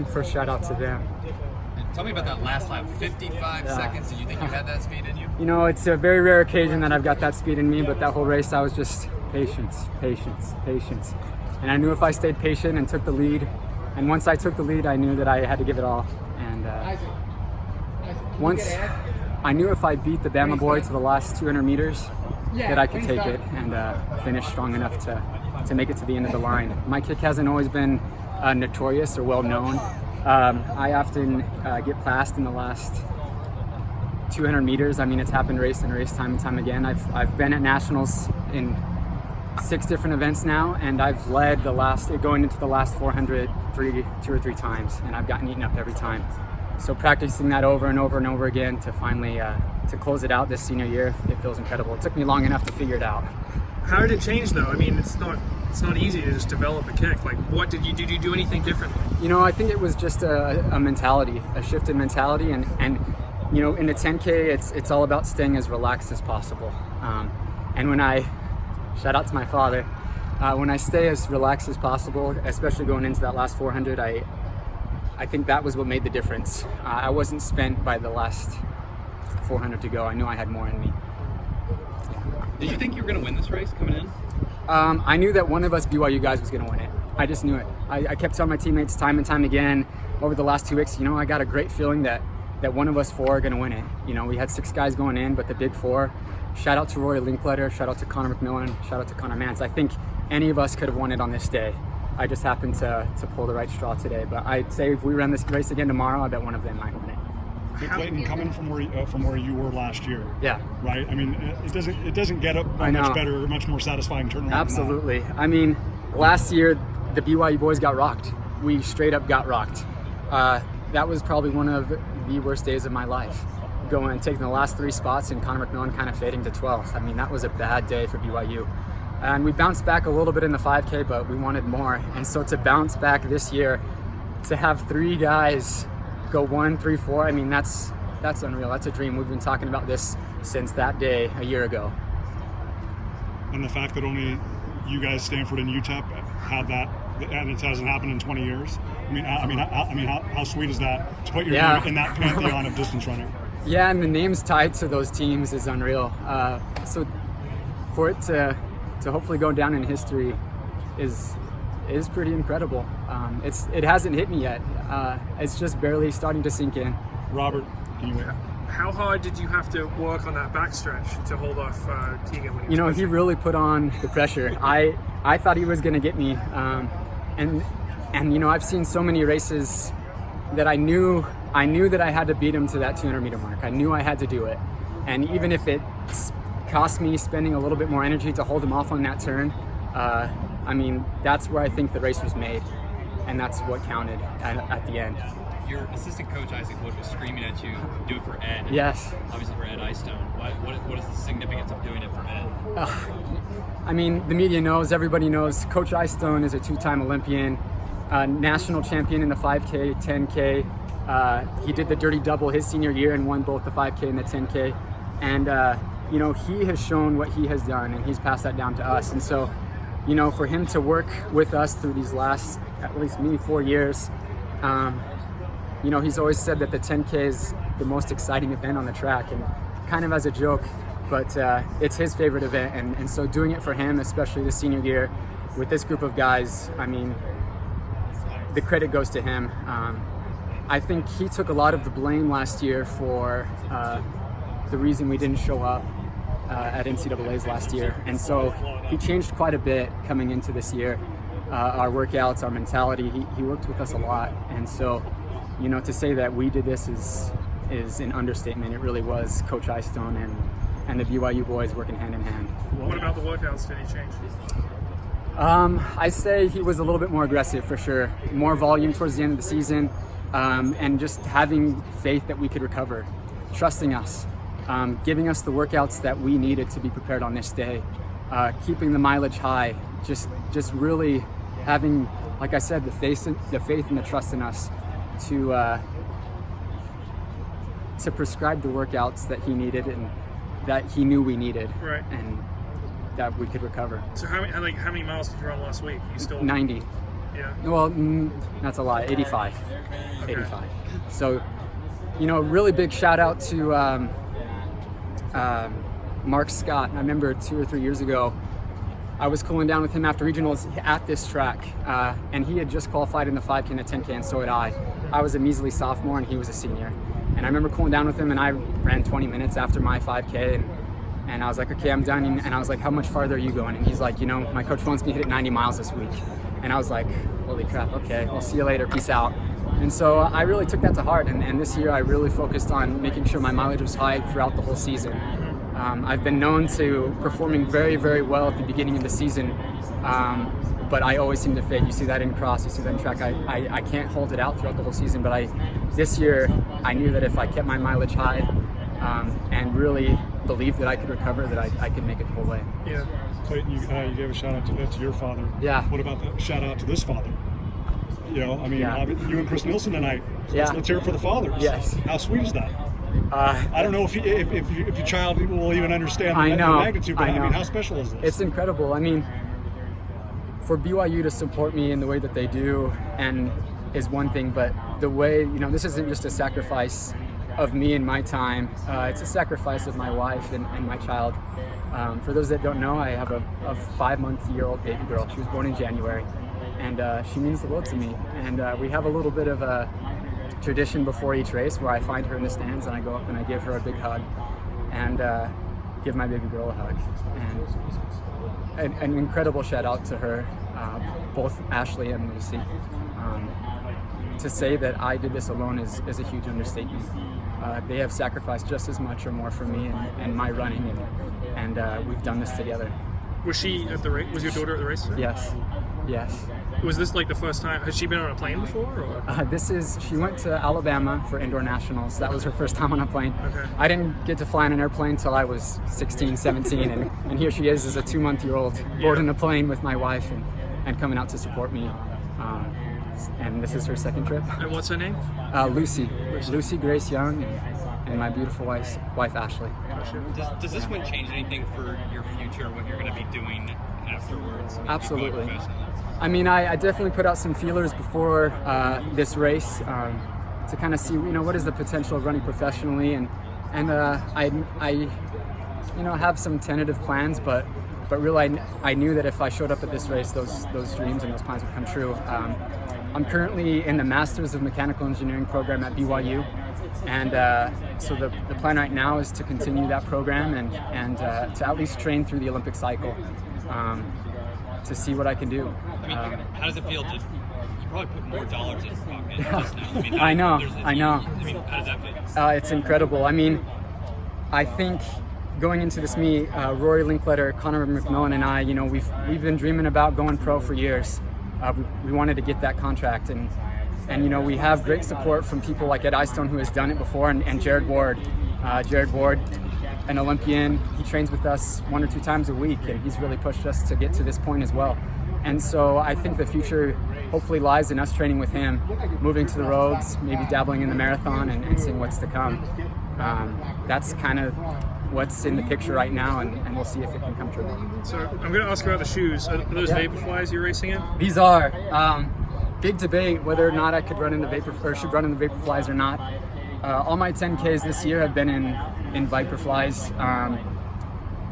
think first shout out to them. And tell me about that last lap, 55 seconds. Did you think you had that speed in you? You know, it's a very rare occasion that I've got that speed in me, but that whole race I was just patience. And I knew if I stayed patient and took the lead, and once I took the lead, I knew that I had to give it all. And once I knew if I beat the Bama boy to the last 200 meters, that I could take it and finish strong enough to make it to the end of the line. My kick hasn't always been notorious or well known. I often get passed in the last 200 meters. I mean, it's happened race and race, time and time again. I've been at nationals in 6 different events now, and I've led going into the last 400 two or three times, and I've gotten eaten up every time. So practicing that over and over and over again to finally to close it out this senior year, it feels incredible. It took me long enough to figure it out. How did it change though? I mean, it's not easy to just develop a kick. Like, what did you do anything differently? You know, I think it was just a mentality, a shift in mentality, and you know, in the 10K, it's all about staying as relaxed as possible. And when shout out to my father, when I stay as relaxed as possible, especially going into that last 400, I think that was what made the difference. I wasn't spent by the last 400 to go. I knew I had more in me. Did you think you were going to win this race coming in? I knew that one of us BYU guys was going to win it. I just knew it. I kept telling my teammates time and time again over the last 2 weeks, you know, I got a great feeling that one of us 4 are going to win it. You know, we had 6 guys going in, but the big 4, shout out to Rory Linkletter, shout out to Connor McMillan, shout out to Connor Mance. I think any of us could have won it on this day. I just happened to pull the right straw today. But I'd say if we run this race again tomorrow, I bet one of them might win it. Hey, Clayton, coming from where you were last year, yeah, right? I mean, it doesn't get a much better, much more satisfying turnaround. Absolutely. I mean, last year the BYU boys got rocked. We straight up got rocked. That was probably one of the worst days of my life. Going and taking the last 3 spots and Connor McMillan kind of fading to 12th. I mean, that was a bad day for BYU. And we bounced back a little bit in the 5K, but we wanted more. And so to bounce back this year, to have 3 guys go 1, 3, 4, I mean, that's unreal. That's a dream. We've been talking about this since that day a year ago. And the fact that only you guys, Stanford and UTEP, had that, and it hasn't happened in 20 years. I mean, how sweet is that to put your name in that pantheon of distance running? Yeah, and the names tied to those teams is unreal. So for it to hopefully go down in history is pretty incredible. It hasn't hit me yet. It's just barely starting to sink in. Robert, can you wait? How hard did you have to work on that backstretch to hold off Keegan? When you know, he really put on the pressure. I thought he was going to get me, and you know, I've seen so many races that I knew that I had to beat him to that 200 meter mark. I knew I had to do it, and even if it cost me spending a little bit more energy to hold him off on that turn, I mean, that's where I think the race was made, and that's what counted at the end. Your assistant coach, Isaac Wood, was screaming at you, do it for Ed. Yes. Obviously for Ed Eyestone. What is the significance of doing it for Ed? I mean, the media knows, everybody knows. Coach Eyestone is a 2-time Olympian, national champion in the 5K, 10K. He did the dirty double his senior year and won both the 5K and the 10K. And, you know, he has shown what he has done, and he's passed that down to us. And so, you know, for him to work with us through these last, at least me, 4 years, you know, he's always said that the 10K is the most exciting event on the track, and kind of as a joke, but it's his favorite event. And so doing it for him, especially the senior year with this group of guys, I mean, the credit goes to him. I think he took a lot of the blame last year for the reason we didn't show up at NCAA's last year. And so he changed quite a bit coming into this year. Our workouts, our mentality, he worked with us a lot. And so, you know, to say that we did this is an understatement. It really was Coach Eyestone and the BYU boys working hand in hand. What about the workouts? Did he change? I'd say he was a little bit more aggressive for sure. More volume towards the end of the season, and just having faith that we could recover, trusting us, giving us the workouts that we needed to be prepared on this day, keeping the mileage high, just really having, like I said, the faith and the trust in us to prescribe the workouts that he needed and that he knew we needed, right, and that we could recover. So how many miles did you run last week? You still 90. Yeah. Well, that's a lot. 85. 85. So, really big shout out to Mark Scott. I remember 2 or 3 years ago, I was cooling down with him after regionals at this track, and he had just qualified in the 5K and the 10K, and so had I. I was a measly sophomore, and he was a senior. And I remember cooling down with him, and I ran 20 minutes after my 5K, and I was like, okay, I'm done. And I was like, how much farther are you going? And he's like, my coach wants me to hit 90 miles this week. And I was like, holy crap, okay, I'll see you later, peace out. And so I really took that to heart, and this year I really focused on making sure my mileage was high throughout the whole season. I've been known to performing very, very well at the beginning of the season, but I always seem to fade. You see that in cross, you see that in track. I can't hold it out throughout the whole season, but this year I knew that if I kept my mileage high and really believed that I could recover, that I could make it the whole way. Yeah. Clayton, you gave a shout out to your father. Yeah. What about the shout out to this father? You and Chris Nielsen tonight. Yeah. Let's hear it for the fathers. Yes. How sweet is that? I don't know if your child will even understand the magnitude, but I mean, how special is this? It's incredible. I mean, for BYU to support me in the way that they do and is one thing, but the way, this isn't just a sacrifice of me and my time. It's a sacrifice of my wife and my child. For those that don't know, I have a 5-month-old baby girl. She was born in January, and she means the world to me. And we have a little bit of a tradition before each race where I find her in the stands and I go up and I give her a big hug and give my baby girl a hug. And an incredible shout out to her, both Ashley and Lucy. To say that I did this alone is a huge understatement. They have sacrificed just as much or more for me and my running, and we've done this together. Was she at the race? Was your daughter at the race? Yes. Was this like the first time? Has she been on a plane before? Or? She went to Alabama for indoor nationals. That was her first time on a plane. Okay. I didn't get to fly on an airplane until I was 16, 17, and here she is as a 2-month-old boarding a plane with my wife and coming out to support me. And this is her second trip. And what's her name? Lucy Grace Young, and my beautiful wife Ashley. Does this one change anything for your future, what you're going to be doing afterwards? Absolutely. I mean, I definitely put out some feelers before this race to kind of see, what is the potential of running professionally, and I have some tentative plans, but really I knew that if I showed up at this race, those dreams and those plans would come true. I'm currently in the Masters of Mechanical Engineering program at BYU, and so the plan right now is to continue that program and to at least train through the Olympic cycle to see what I can do. I mean, how does it feel you probably put more dollars in your pocket just now? I mean, I know. I mean, how does that feel? It's incredible. I mean, I think going into this meet, Rory Linkletter, Connor McMillan, and I, we've been dreaming about going pro for years. We wanted to get that contract, and we have great support from people like Ed Eystone, who has done it before, and Jared Ward. Jared Ward, an Olympian, he trains with us 1 or 2 times a week, and he's really pushed us to get to this point as well. And so I think the future hopefully lies in us training with him, moving to the roads, maybe dabbling in the marathon, and seeing what's to come. That's kind of what's in the picture right now, and we'll see if it can come true. So I'm going to ask about the shoes. Are those Vaporflies you're racing in? These are. Big debate whether or not I could run in the should run in the Vaporflies or not. All my 10Ks this year have been in Vaporflies,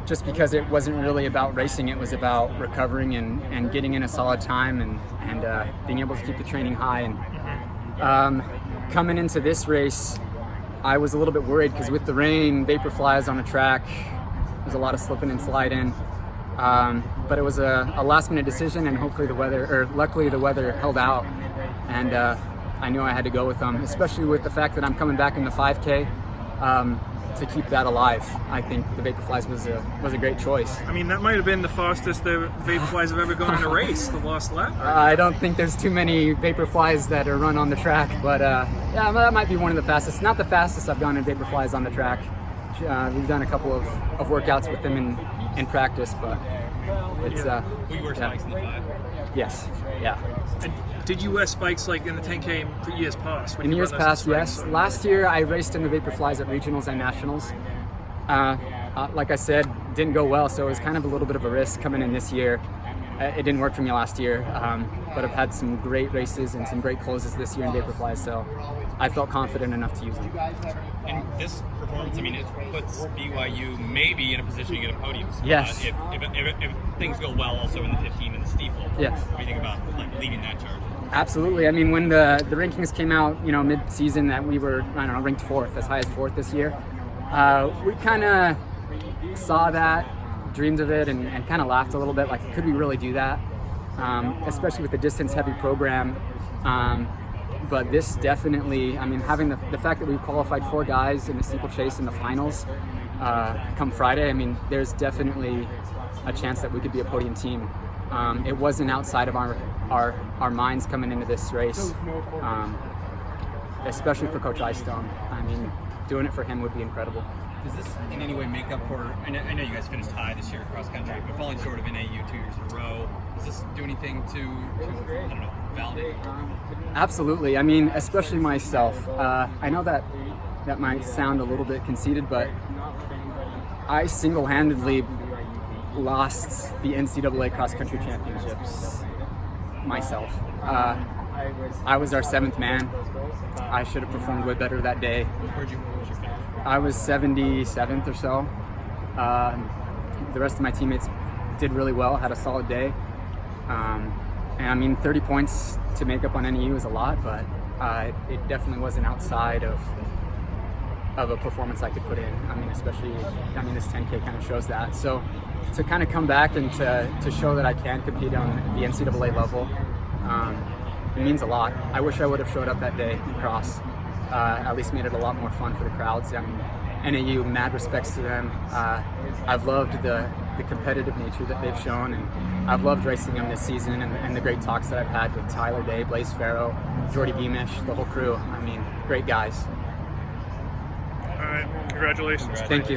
just because it wasn't really about racing. It was about recovering and getting in a solid time and being able to keep the training high. And coming into this race, I was a little bit worried because with the rain, Vaporflies on the track, there's a lot of slipping and sliding. But it was a last-minute decision, and luckily the weather held out, and I knew I had to go with them, especially with the fact that I'm coming back in the 5K to keep that alive. I think the Vaporflies was a great choice. I mean, that might have been the fastest the Vaporflies have ever gone in a race, the last lap. I don't think there's too many Vaporflies that are run on the track, but yeah, that might be one of the fastest. Not the fastest I've gone in Vaporflies on the track. We've done a couple of workouts with them in practice, but it's We wear spikes in the 5. Yes, yeah. And did you wear spikes like in the 10K for years past? In years past, yes. Last year I raced in the Vaporflies at regionals and nationals. Like I said, didn't go well, so it was kind of a little bit of a risk coming in this year. it didn't work for me last year, but I've had some great races and some great closes this year in Vaporfly, so I felt confident enough to use them. And this performance, I mean, it puts BYU maybe in a position to get a podium spot. Yes. If things go well, also in the 15 and the steeple. Yes. What do you think about leading that charge? Absolutely. I mean, when the rankings came out, mid-season, that we were, ranked 4th, as high as 4th this year, we kind of saw that, dreamed of it, and kind of laughed a little bit, like, could we really do that? Especially with the distance-heavy program. But this definitely, having the fact that we qualified 4 guys in the steeplechase in the finals come Friday, there's definitely a chance that we could be a podium team. It wasn't outside of our minds coming into this race, especially for Coach Eystone. Doing it for him would be incredible. Does this in any way make up for, I know you guys finished high this year cross country, but falling short of NAU 2 years in a row, does this do anything to validate? Absolutely. Especially myself. I know that might sound a little bit conceited, but I single-handedly lost the NCAA cross country championships myself. I was our 7th man. I should have performed way better that day. Where'd you finish? I was 77th or so. The rest of my teammates did really well, had a solid day. 30 points to make up on NEU is a lot, but it definitely wasn't outside of a performance I could put in. Especially, this 10K kind of shows that. So to kind of come back and to show that I can compete on the NCAA level, it means a lot. I wish I would have showed up that day in cross. At least made it a lot more fun for the crowds. NAU, mad respects to them. I've loved the competitive nature that they've shown, and I've loved racing them this season, and the great talks that I've had with Tyler Day, Blaze Farrow, Jordy Beamish, the whole crew. Great guys. All right, congratulations. Thank you.